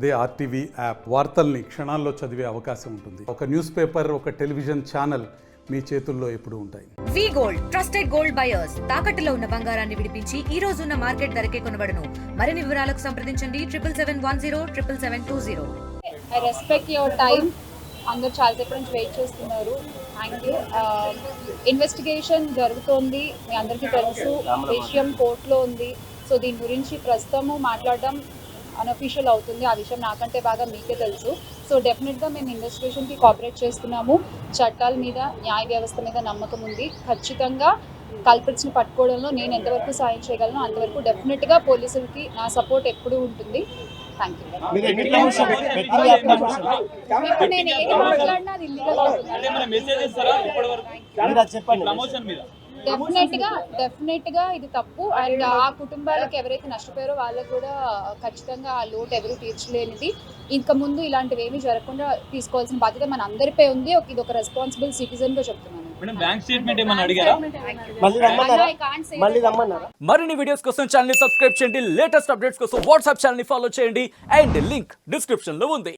అదే RTV app వార్తల్ని క్షణాల్లో చదివే అవకాశం ఉంటుంది. ఒక న్యూస్ పేపర్, ఒక టెలివిజన్ ఛానల్ మీ చేతుల్లో ఎప్పుడూ ఉంటాయి. వి గోల్డ్, ట్రస్టెడ్ గోల్డ్ బయర్స్. తాకట్టులో ఉన్న బంగారాన్ని విడిపించి ఈ రోజు ఉన్న మార్కెట్ ధరకే కొనబడును. మరిన్ని వివరాలకు సంప్రదించండి 7771077720. I respect your time. అందరూ చాలాసేపు నుంచి వెయిట్ చేస్తున్నారు. Thank you. ఇన్వెస్టిగేషన్ జరుగుతోంది, మీ అందరికీ తెలుసు. విషయం కోర్టులో ఉంది. సో దీని గురించి ప్రస్తుతము మాట్లాడడం అన్అఫీషియల్ అవుతుంది. ఆ విషయం నాకంటే బాగా మీకే తెలుసు. సో డెఫినెట్గా మేము ఇన్వెస్టిగేషన్కి కోఆపరేట్ చేస్తున్నాము. చట్టాల మీద, న్యాయ వ్యవస్థ మీద నమ్మకం ఉంది. ఖచ్చితంగా కల్పిట్స్ని పట్టుకోవడంలో నేను ఎంతవరకు సాయం చేయగలను అంతవరకు డెఫినెట్గా పోలీసులకి నా సపోర్ట్ ఎప్పుడూ ఉంటుంది. Thank you. ఇప్పుడు నేను ఏది మాట్లాడినా అది ఇల్లీగల్ అవుతుంది. డెఫినెట్గా ఇది తప్పు. అండ్ ఆ కుటుంబాలకు ఎవరైతే నష్టపోయారో వాళ్ళకు కూడా ఖచ్చితంగా ఆ లోటు ఎవరు తీర్చలేనిది. ఇంకా ముందు ఇలాంటివి ఏమీ జరగకుండా తీసుకోవాల్సిన బాధ్యత మన అందరిపై ఉంది. ఇది ఒక రెస్పాన్సిబుల్ సిటిజన్ గా చెప్తున్నాను. మరిన్ని వీడియోస్ కోసం ఛానల్ ని సబ్స్క్రైబ్ చేయండి. లేటెస్ట్ అప్డేట్స్ కోసం వాట్సాప్ ఛానల్ ని ఫాలో చేయండి. అండ్ లింక్ డిస్క్రిప్షన్ లో ఉంది.